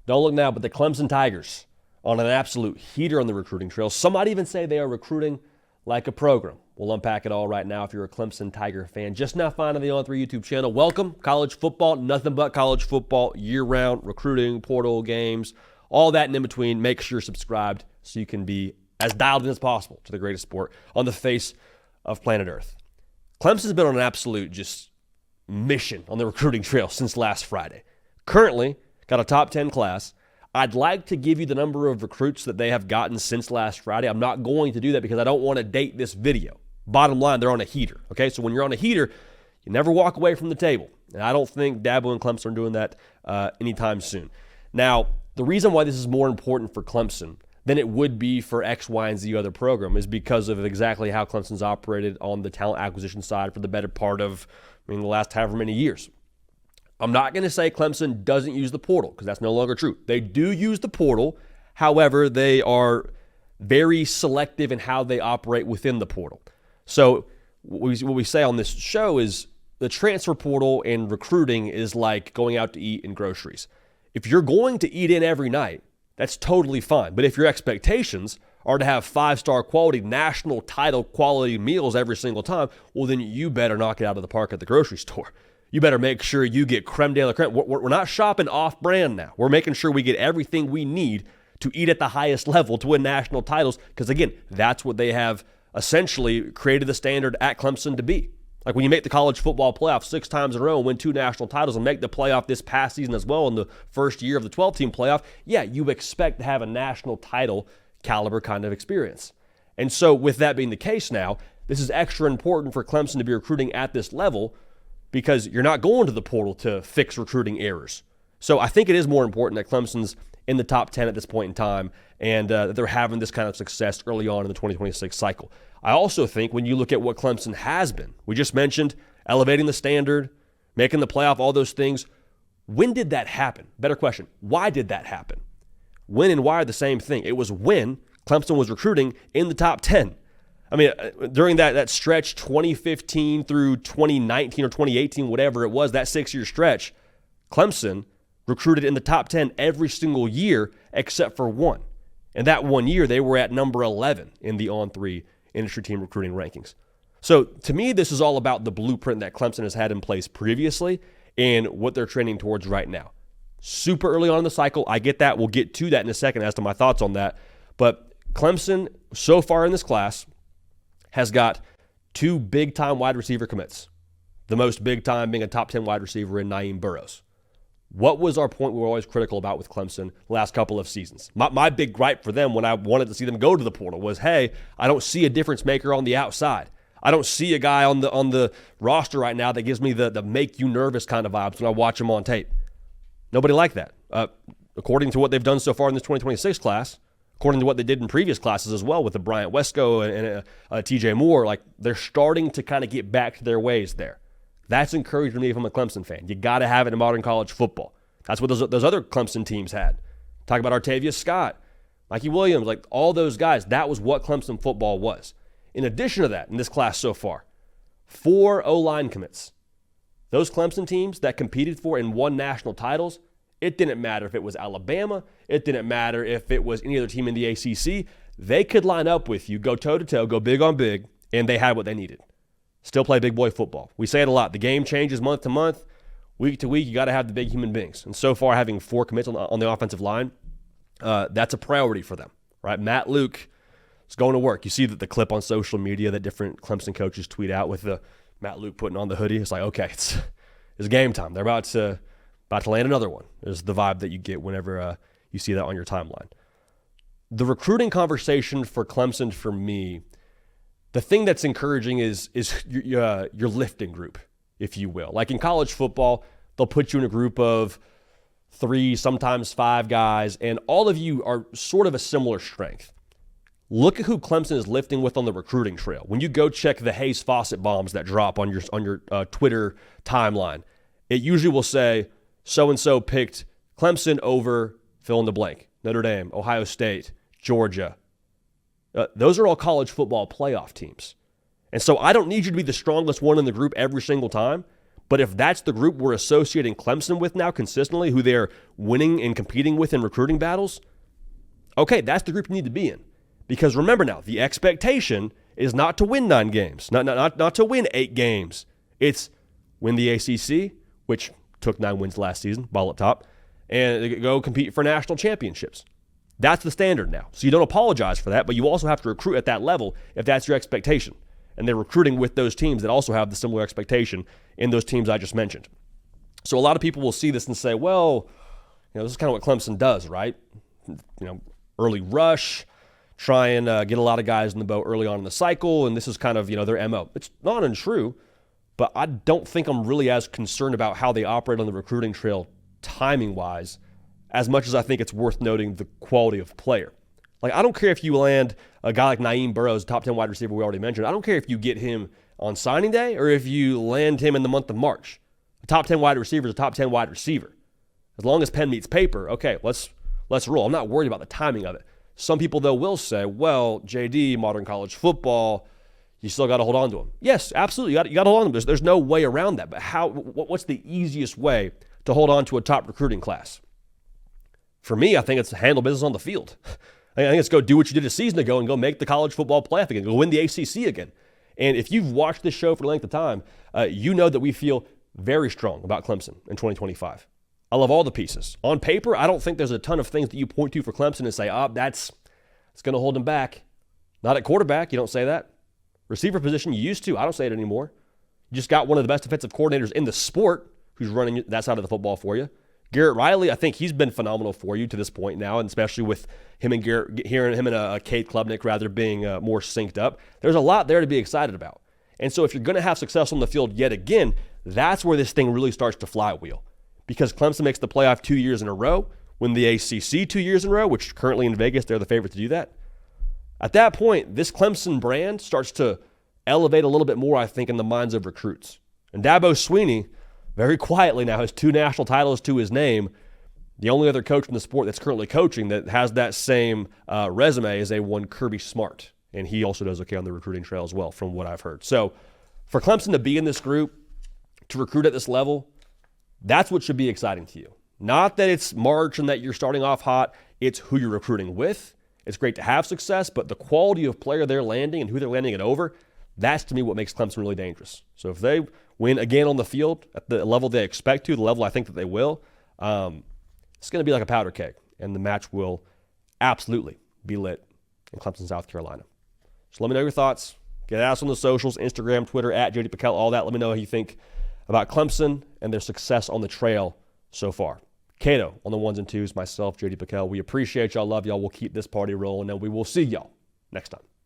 Don't look now, but the Clemson Tigers on an absolute heater on the recruiting trail. Some might even say they are recruiting like a program. We'll unpack it all right now if you're a Clemson Tiger fan. Just now finding the On3 YouTube channel. Welcome. College football, nothing but college football year-round, recruiting, portal games, all that and in between. Make sure you're subscribed so you can be as dialed in as possible to the greatest sport on the face of planet Earth. Clemson's been on an absolute just mission on the recruiting trail since last Friday. Currently, got a top 10 class. I'd like to give you the number of recruits that they have gotten since last Friday. I'm not going to do that because I don't want to date this video. Bottom line, they're on a heater, okay? So when you're on a heater, you never walk away from the table. And I don't think Dabo and Clemson are doing that anytime soon. Now, the reason why this is more important for Clemson than it would be for X, Y, and Z other program is because of exactly how Clemson's operated on the talent acquisition side for the better part of, the last however many years. I'm not going to say Clemson doesn't use the portal because that's no longer true. They do use the portal. However, they are very selective in how they operate within the portal. So what we say on this show is the transfer portal and recruiting is like going out to eat in groceries. If you're going to eat in every night, that's totally fine. But if your expectations are to have 5-star quality, national title quality meals every single time, well, then you better knock it out of the park at the grocery store. You better make sure you get creme de la creme. We're not shopping off-brand now. We're making sure we get everything we need to eat at the highest level to win national titles because, again, that's what they have essentially created the standard at Clemson to be. Like when you make the college football playoff 6 times in a row and win 2 national titles and make the playoff this past season as well in the first year of the 12-team playoff, yeah, you expect to have a national title caliber kind of experience. And so with that being the case now, this is extra important for Clemson to be recruiting at this level because you're not going to the portal to fix recruiting errors. So I think it is more important that Clemson's in the top 10 at this point in time and that they're having this kind of success early on in the 2026 cycle. I also think when you look at what Clemson has been, we just mentioned elevating the standard, making the playoff, all those things. When did that happen? Better question, why did that happen? When and why are the same thing. It was when Clemson was recruiting in the top 10. During that stretch, 2015 through 2019 or 2018, whatever it was, that 6-year stretch, Clemson recruited in the top 10 every single year except for one. And that one year, they were at number 11 in the On3 industry team recruiting rankings. So to me, this is all about the blueprint that Clemson has had in place previously and what they're trending towards right now. Super early on in the cycle. I get that. We'll get to that in a second as to my thoughts on that. But Clemson, so far in this class, has got 2 big-time wide receiver commits. The most big-time being a top 10 wide receiver in Naeem Burrows. What was our point we were always critical about with Clemson the last couple of seasons? My big gripe for them when I wanted to see them go to the portal was, hey, I don't see a difference maker on the outside. I don't see a guy on the roster right now that gives me the make you nervous kind of vibes when I watch him on tape. Nobody liked that. According to what they've done so far in this 2026 class, according to what they did in previous classes as well with the Bryant Wesco and TJ Moore, like they're starting to kind of get back to their ways there. That's encouraging to me if I'm a Clemson fan. You got to have it in modern college football. That's what those other Clemson teams had. Talk about Artavius Scott, Mikey Williams, like all those guys. That was what Clemson football was. In addition to that, in this class so far, 4 O-line commits. Those Clemson teams that competed for and won national titles, it didn't matter if it was Alabama. It didn't matter if it was any other team in the ACC. They could line up with you, go toe-to-toe, go big on big, and they had what they needed. Still play big boy football. We say it a lot. The game changes month to month, week to week. You got to have the big human beings. And so far, having 4 commits on the offensive line, that's a priority for them, right? Matt Luke is going to work. You see that the clip on social media that different Clemson coaches tweet out with the Matt Luke putting on the hoodie. It's like, okay, it's game time. They're about to land another one. Is the vibe that you get whenever you see that on your timeline. The recruiting conversation for Clemson, for me, the thing that's encouraging is your lifting group, if you will. Like in college football, they'll put you in a group of 3, sometimes 5 guys, and all of you are sort of a similar strength. Look at who Clemson is lifting with on the recruiting trail. When you go check the Hayes Fawcett bombs that drop on your Twitter timeline, it usually will say, so-and-so picked Clemson over fill in the blank. Notre Dame, Ohio State, Georgia. Those are all college football playoff teams. And so I don't need you to be the strongest one in the group every single time, But if that's the group we're associating Clemson with now consistently, who they're winning and competing with in recruiting battles, okay, that's the group you need to be in. Because remember now, the expectation is not to win 9 games, not to win 8 games. It's win the ACC, which took 9 wins last season, ball up top, and go compete for national championships. That's the standard now. So you don't apologize for that, but you also have to recruit at that level if that's your expectation. And they're recruiting with those teams that also have the similar expectation in those teams I just mentioned. So a lot of people will see this and say, well, this is kind of what Clemson does, right? Early rush, try and get a lot of guys in the boat early on in the cycle, and this is kind of, their MO. It's not untrue, but I don't think I'm really as concerned about how they operate on the recruiting trail timing-wise as much as I think it's worth noting the quality of player. Like, I don't care if you land a guy like Naeem Burrows, top 10 wide receiver we already mentioned. I don't care if you get him on signing day or if you land him in the month of March. A top 10 wide receiver is a top 10 wide receiver. As long as pen meets paper, okay, let's roll. I'm not worried about the timing of it. Some people, though, will say, well, JD, modern college football, you still got to hold on to him. Yes, absolutely. You got to hold on to him. There's no way around that. But what's the easiest way to hold on to a top recruiting class? For me, I think it's handle business on the field. I think it's go do what you did a season ago and go make the college football playoff again, go win the ACC again. And if you've watched this show for a length of time, you know that we feel very strong about Clemson in 2025. I love all the pieces. On paper, I don't think there's a ton of things that you point to for Clemson and say, it's going to hold them back. Not at quarterback, you don't say that. Receiver position, you used to. I don't say it anymore. You just got one of the best defensive coordinators in the sport who's running that side of the football for you. Garrett Riley, I think he's been phenomenal for you to this point now, and especially with him and Garrett, hearing him and Cade Klubnik rather being more synced up. There's a lot there to be excited about. And so if you're going to have success on the field yet again, that's where this thing really starts to flywheel. Because Clemson makes the playoff 2 years in a row, win the ACC 2 years in a row, which currently in Vegas, they're the favorite to do that. At that point, this Clemson brand starts to elevate a little bit more, I think, in the minds of recruits. And Dabo Swinney, very quietly now, has 2 national titles to his name. The only other coach in the sport that's currently coaching that has that same resume is one Kirby Smart. And he also does okay on the recruiting trail as well, from what I've heard. So for Clemson to be in this group, to recruit at this level, that's what should be exciting to you. Not that it's March and that you're starting off hot. It's who you're recruiting with. It's great to have success, but the quality of player they're landing and who they're landing it over, that's to me what makes Clemson really dangerous. So if they win again on the field at the level they expect to, the level I think that they will, it's going to be like a powder keg, and the match will absolutely be lit in Clemson, South Carolina. So let me know your thoughts. Get at us on the socials, Instagram, Twitter, at JD PicKell, all that. Let me know what you think about Clemson and their success on the trail so far. Cato on the 1s and 2s, myself, JD PicKell. We appreciate y'all, love y'all. We'll keep this party rolling, and we will see y'all next time.